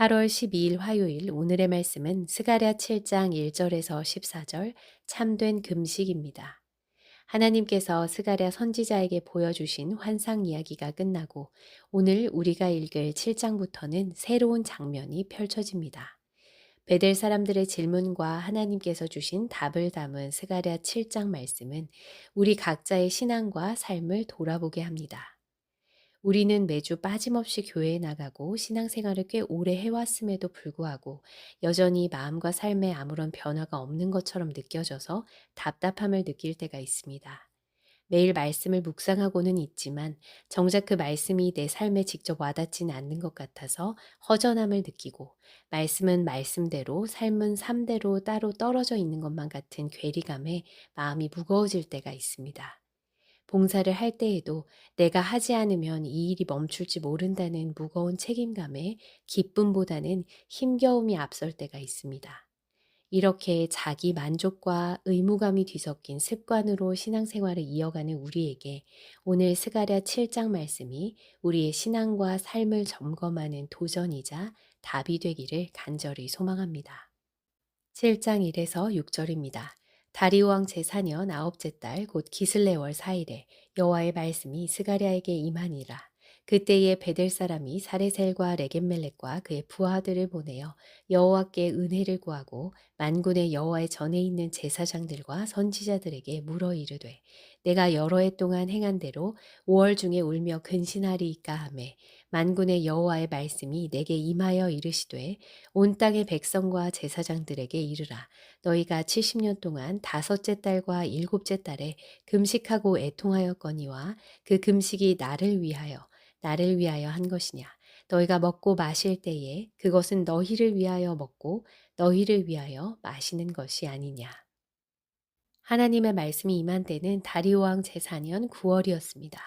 8월 12일 화요일 오늘의 말씀은 스가랴 7장 1절에서 14절 참된 금식입니다. 하나님께서 스가랴 선지자에게 보여주신 환상 이야기가 끝나고 오늘 우리가 읽을 7장부터는 새로운 장면이 펼쳐집니다. 베델 사람들의 질문과 하나님께서 주신 답을 담은 스가랴 7장 말씀은 우리 각자의 신앙과 삶을 돌아보게 합니다. 우리는 매주 빠짐없이 교회에 나가고 신앙생활을 꽤 오래 해왔음에도 불구하고 여전히 마음과 삶에 아무런 변화가 없는 것처럼 느껴져서 답답함을 느낄 때가 있습니다. 매일 말씀을 묵상하고는 있지만 정작 그 말씀이 내 삶에 직접 와닿지는 않는 것 같아서 허전함을 느끼고 말씀은 말씀대로 삶은 삶대로 따로 떨어져 있는 것만 같은 괴리감에 마음이 무거워질 때가 있습니다. 봉사를 할 때에도 내가 하지 않으면 이 일이 멈출지 모른다는 무거운 책임감에 기쁨보다는 힘겨움이 앞설 때가 있습니다. 이렇게 자기 만족과 의무감이 뒤섞인 습관으로 신앙생활을 이어가는 우리에게 오늘 스가랴 7장 말씀이 우리의 신앙과 삶을 점검하는 도전이자 답이 되기를 간절히 소망합니다. 7장 1에서 6절입니다. 다리오 왕 제4년 아홉째 달 곧 기슬레월 4일에 여호와의 말씀이 스가랴에게 임하니라. 그때에 베델 사람이 사레셀과 레겟멜렉과 그의 부하들을 보내어 여호와께 은혜를 구하고 만군의 여호와의 전에 있는 제사장들과 선지자들에게 물어 이르되 내가 여러 해 동안 행한 대로 5월 중에 울며 근신하리이까 하매 만군의 여호와의 말씀이 내게 임하여 이르시되 온 땅의 백성과 제사장들에게 이르라. 너희가 70년 동안 다섯째 달과 일곱째 달에 금식하고 애통하였거니와 그 금식이 나를 위하여 한 것이냐. 너희가 먹고 마실 때에 그것은 너희를 위하여 먹고 너희를 위하여 마시는 것이 아니냐. 하나님의 말씀이 임한 때는 다리오 왕 제4년 9월이었습니다.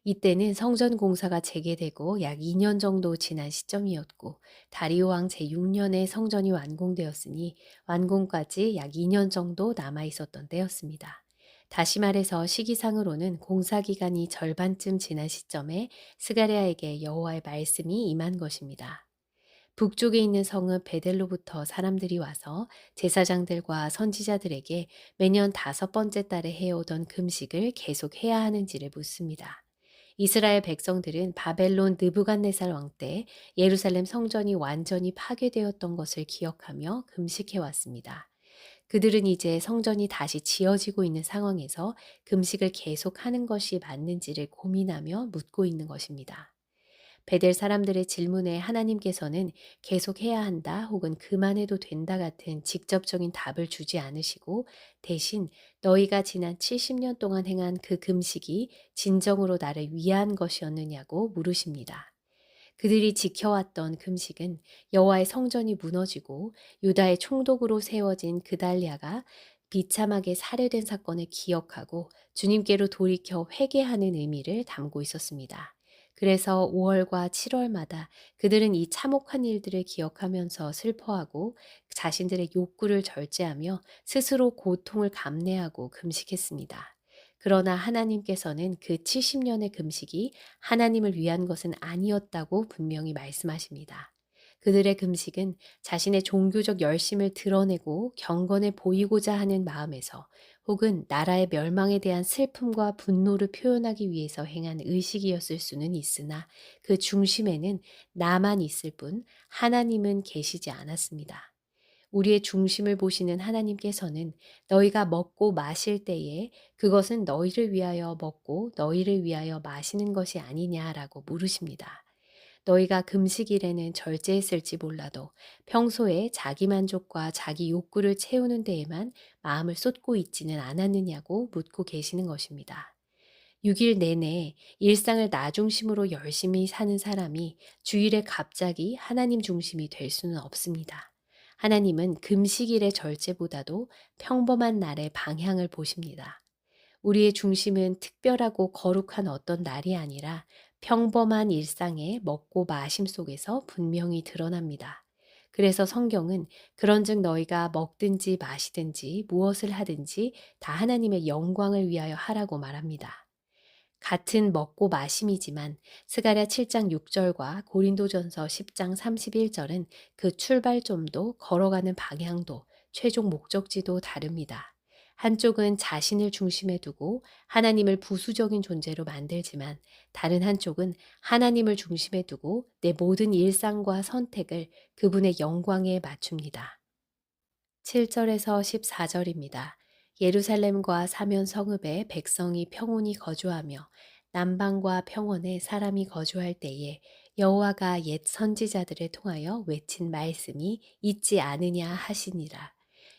이때는 성전 공사가 재개되고 약 2년 정도 지난 시점이었고 다리오 왕 제6년에 성전이 완공되었으니 완공까지 약 2년 정도 남아 있었던 때였습니다. 다시 말해서 시기상으로는 공사 기간이 절반쯤 지난 시점에 스가랴에게 여호와의 말씀이 임한 것입니다. 북쪽에 있는 성읍 베델로부터 사람들이 와서 제사장들과 선지자들에게 매년 다섯 번째 달에 해오던 금식을 계속 해야 하는지를 묻습니다. 이스라엘 백성들은 바벨론 느부갓네살 왕 때 예루살렘 성전이 완전히 파괴되었던 것을 기억하며 금식해 왔습니다. 그들은 이제 성전이 다시 지어지고 있는 상황에서 금식을 계속하는 것이 맞는지를 고민하며 묻고 있는 것입니다. 베델 사람들의 질문에 하나님께서는 계속해야 한다 혹은 그만해도 된다 같은 직접적인 답을 주지 않으시고 대신 너희가 지난 70년 동안 행한 그 금식이 진정으로 나를 위한 것이었느냐고 물으십니다. 그들이 지켜왔던 금식은 여호와의 성전이 무너지고 유다의 총독으로 세워진 그달랴가 비참하게 살해된 사건을 기억하고 주님께로 돌이켜 회개하는 의미를 담고 있었습니다. 그래서 5월과 7월마다 그들은 이 참혹한 일들을 기억하면서 슬퍼하고 자신들의 욕구를 절제하며 스스로 고통을 감내하고 금식했습니다. 그러나 하나님께서는 그 70년의 금식이 하나님을 위한 것은 아니었다고 분명히 말씀하십니다. 그들의 금식은 자신의 종교적 열심을 드러내고 경건해 보이고자 하는 마음에서 혹은 나라의 멸망에 대한 슬픔과 분노를 표현하기 위해서 행한 의식이었을 수는 있으나 그 중심에는 나만 있을 뿐 하나님은 계시지 않았습니다. 우리의 중심을 보시는 하나님께서는 너희가 먹고 마실 때에 그것은 너희를 위하여 먹고 너희를 위하여 마시는 것이 아니냐라고 물으십니다. 너희가 금식일에는 절제했을지 몰라도 평소에 자기 만족과 자기 욕구를 채우는 데에만 마음을 쏟고 있지는 않았느냐고 묻고 계시는 것입니다. 6일 내내 일상을 나 중심으로 열심히 사는 사람이 주일에 갑자기 하나님 중심이 될 수는 없습니다. 하나님은 금식일의 절제보다도 평범한 날의 방향을 보십니다. 우리의 중심은 특별하고 거룩한 어떤 날이 아니라 평범한 일상의 먹고 마심 속에서 분명히 드러납니다. 그래서 성경은 그런즉 너희가 먹든지 마시든지 무엇을 하든지 다 하나님의 영광을 위하여 하라고 말합니다. 같은 먹고 마심이지만 스가랴 7장 6절과 고린도전서 10장 31절은 그 출발점도 걸어가는 방향도 최종 목적지도 다릅니다. 한쪽은 자신을 중심에 두고 하나님을 부수적인 존재로 만들지만 다른 한쪽은 하나님을 중심에 두고 내 모든 일상과 선택을 그분의 영광에 맞춥니다. 7절에서 14절입니다. 예루살렘과 사면 성읍에 백성이 평온히 거주하며 남방과 평원에 사람이 거주할 때에 여호와가 옛 선지자들을 통하여 외친 말씀이 있지 않으냐 하시니라.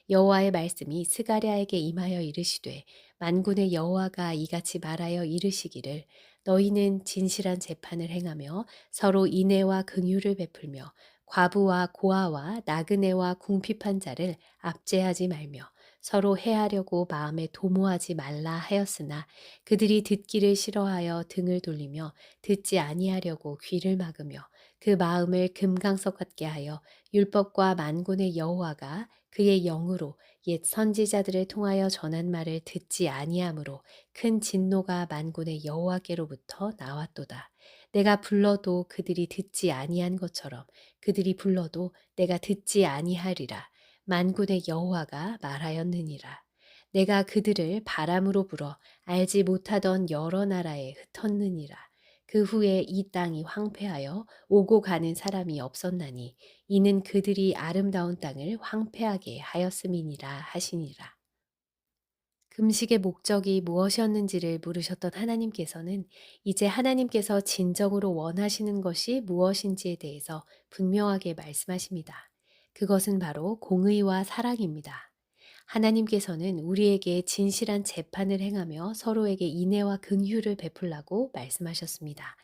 여호와의 말씀이 스가랴에게 임하여 이르시되 만군의 여호와가 이같이 말하여 이르시기를 너희는 진실한 재판을 행하며 서로 인애와 긍휼을 베풀며 과부와 고아와 나그네와 궁핍한 자를 압제하지 말며 서로 해하려고 마음에 도모하지 말라 하였으나 그들이 듣기를 싫어하여 등을 돌리며 듣지 아니하려고 귀를 막으며 그 마음을 금강석 같게 하여 율법과 만군의 여호와가 그의 영으로 옛 선지자들을 통하여 전한 말을 듣지 아니하므로 큰 진노가 만군의 여호와께로부터 나왔도다. 내가 불러도 그들이 듣지 아니한 것처럼 그들이 불러도 내가 듣지 아니하리라. 만군의 여호와가 말하였느니라. 내가 그들을 바람으로 불어 알지 못하던 여러 나라에 흩었느니라. 그 후에 이 땅이 황폐하여 오고 가는 사람이 없었나니 이는 그들이 아름다운 땅을 황폐하게 하였음이니라 하시니라. 금식의 목적이 무엇이었는지를 물으셨던 하나님께서는 이제 하나님께서 진정으로 원하시는 것이 무엇인지에 대해서 분명하게 말씀하십니다. 그것은 바로 공의와 사랑입니다. 하나님께서는 우리에게 진실한 재판을 행하며 서로에게 인애와 긍휼을 베풀라고 말씀하셨습니다.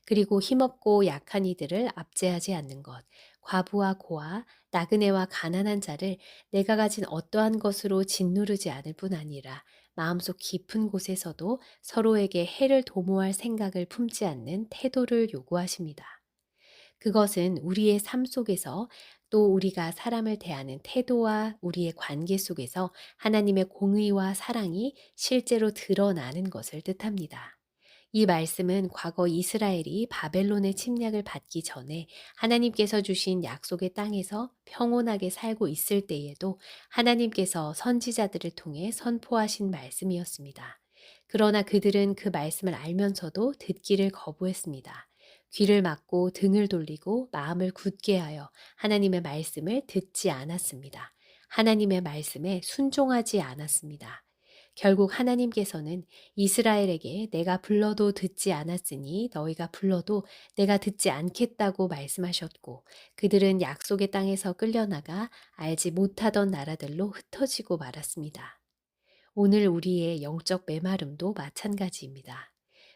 그리고 힘없고 약한 이들을 압제하지 않는 것, 과부와 고아, 나그네와 가난한 자를 내가 가진 어떠한 것으로 짓누르지 않을 뿐 아니라 마음속 깊은 곳에서도 서로에게 해를 도모할 생각을 품지 않는 태도를 요구하십니다. 그것은 우리의 삶 속에서 또 우리가 사람을 대하는 태도와 우리의 관계 속에서 하나님의 공의와 사랑이 실제로 드러나는 것을 뜻합니다. 이 말씀은 과거 이스라엘이 바벨론의 침략을 받기 전에 하나님께서 주신 약속의 땅에서 평온하게 살고 있을 때에도 하나님께서 선지자들을 통해 선포하신 말씀이었습니다. 그러나 그들은 그 말씀을 알면서도 듣기를 거부했습니다. 귀를 막고 등을 돌리고 마음을 굳게 하여 하나님의 말씀을 듣지 않았습니다. 하나님의 말씀에 순종하지 않았습니다. 결국 하나님께서는 이스라엘에게 내가 불러도 듣지 않았으니 너희가 불러도 내가 듣지 않겠다고 말씀하셨고 그들은 약속의 땅에서 끌려나가 알지 못하던 나라들로 흩어지고 말았습니다. 오늘 우리의 영적 메마름도 마찬가지입니다.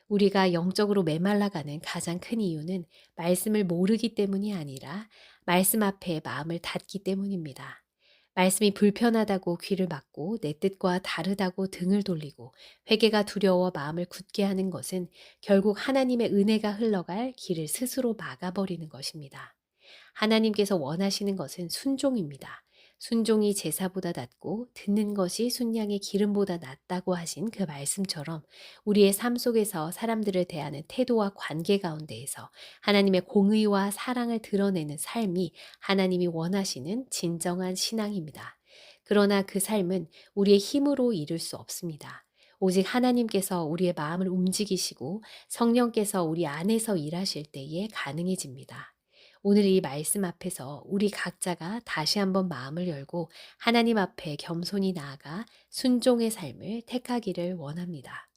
우리가 영적으로 메말라가는 가장 큰 이유는 말씀을 모르기 때문이 아니라 말씀 앞에 마음을 닫기 때문입니다. 말씀이 불편하다고 귀를 막고 내 뜻과 다르다고 등을 돌리고 회개가 두려워 마음을 굳게 하는 것은 결국 하나님의 은혜가 흘러갈 길을 스스로 막아버리는 것입니다. 하나님께서 원하시는 것은 순종입니다. 순종이 제사보다 낫고 듣는 것이 순양의 기름보다 낫다고 하신 그 말씀처럼 우리의 삶 속에서 사람들을 대하는 태도와 관계 가운데에서 하나님의 공의와 사랑을 드러내는 삶이 하나님이 원하시는 진정한 신앙입니다. 그러나 그 삶은 우리의 힘으로 이룰 수 없습니다. 오직 하나님께서 우리의 마음을 움직이시고 성령께서 우리 안에서 일하실 때에 가능해집니다. 오늘 이 말씀 앞에서 우리 각자가 다시 한번 마음을 열고 하나님 앞에 겸손히 나아가 순종의 삶을 택하기를 원합니다.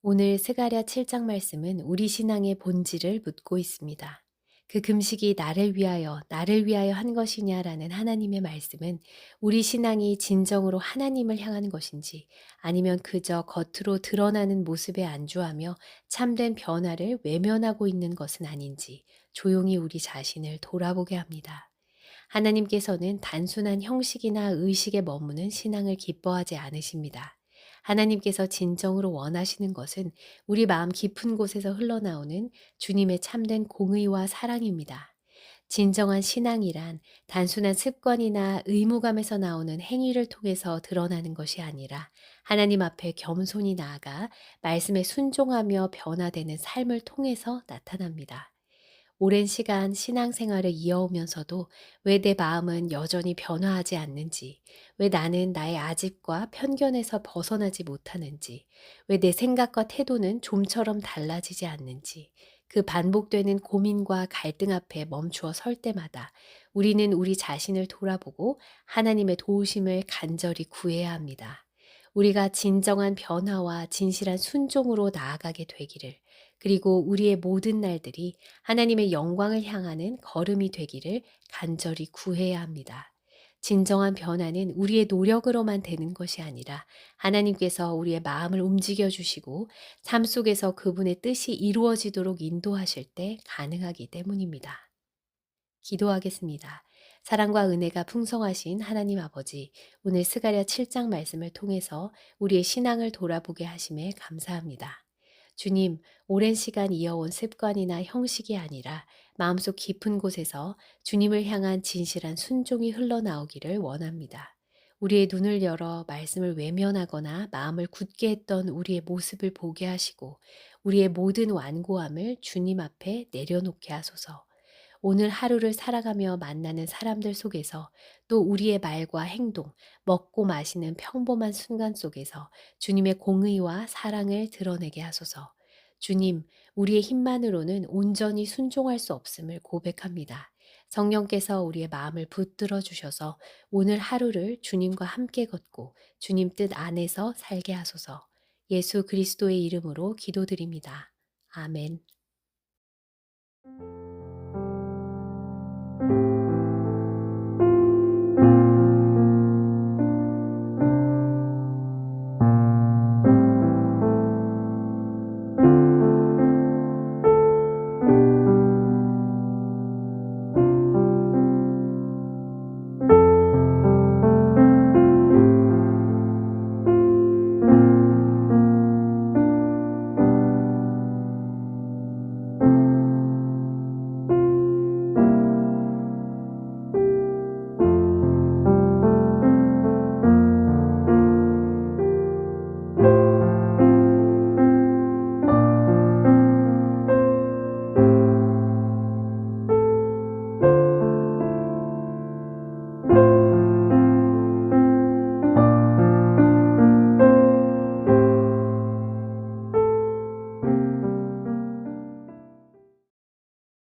오늘 스가랴 7장 말씀은 우리 신앙의 본질을 묻고 있습니다. 그 금식이 나를 위하여 한 것이냐라는 하나님의 말씀은 우리 신앙이 진정으로 하나님을 향한 것인지 아니면 그저 겉으로 드러나는 모습에 안주하며 참된 변화를 외면하고 있는 것은 아닌지 조용히 우리 자신을 돌아보게 합니다. 하나님께서는 단순한 형식이나 의식에 머무는 신앙을 기뻐하지 않으십니다. 하나님께서 진정으로 원하시는 것은 우리 마음 깊은 곳에서 흘러나오는 주님의 참된 공의와 사랑입니다. 진정한 신앙이란 단순한 습관이나 의무감에서 나오는 행위를 통해서 드러나는 것이 아니라 하나님 앞에 겸손히 나아가 말씀에 순종하며 변화되는 삶을 통해서 나타납니다. 오랜 시간 신앙생활을 이어오면서도 왜 내 마음은 여전히 변화하지 않는지, 왜 나는 나의 아집과 편견에서 벗어나지 못하는지, 왜 내 생각과 태도는 좀처럼 달라지지 않는지, 그 반복되는 고민과 갈등 앞에 멈추어 설 때마다 우리는 우리 자신을 돌아보고 하나님의 도우심을 간절히 구해야 합니다. 우리가 진정한 변화와 진실한 순종으로 나아가게 되기를, 그리고 우리의 모든 날들이 하나님의 영광을 향하는 걸음이 되기를 간절히 구해야 합니다. 진정한 변화는 우리의 노력으로만 되는 것이 아니라 하나님께서 우리의 마음을 움직여 주시고 삶 속에서 그분의 뜻이 이루어지도록 인도하실 때 가능하기 때문입니다. 기도하겠습니다. 사랑과 은혜가 풍성하신 하나님 아버지, 오늘 스가랴 7장 말씀을 통해서 우리의 신앙을 돌아보게 하심에 감사합니다. 주님, 오랜 시간 이어온 습관이나 형식이 아니라 마음속 깊은 곳에서 주님을 향한 진실한 순종이 흘러나오기를 원합니다. 우리의 눈을 열어 말씀을 외면하거나 마음을 굳게 했던 우리의 모습을 보게 하시고 우리의 모든 완고함을 주님 앞에 내려놓게 하소서. 오늘 하루를 살아가며 만나는 사람들 속에서 또 우리의 말과 행동, 먹고 마시는 평범한 순간 속에서 주님의 공의와 사랑을 드러내게 하소서. 주님, 우리의 힘만으로는 온전히 순종할 수 없음을 고백합니다. 성령께서 우리의 마음을 붙들어 주셔서 오늘 하루를 주님과 함께 걷고 주님 뜻 안에서 살게 하소서. 예수 그리스도의 이름으로 기도드립니다. 아멘.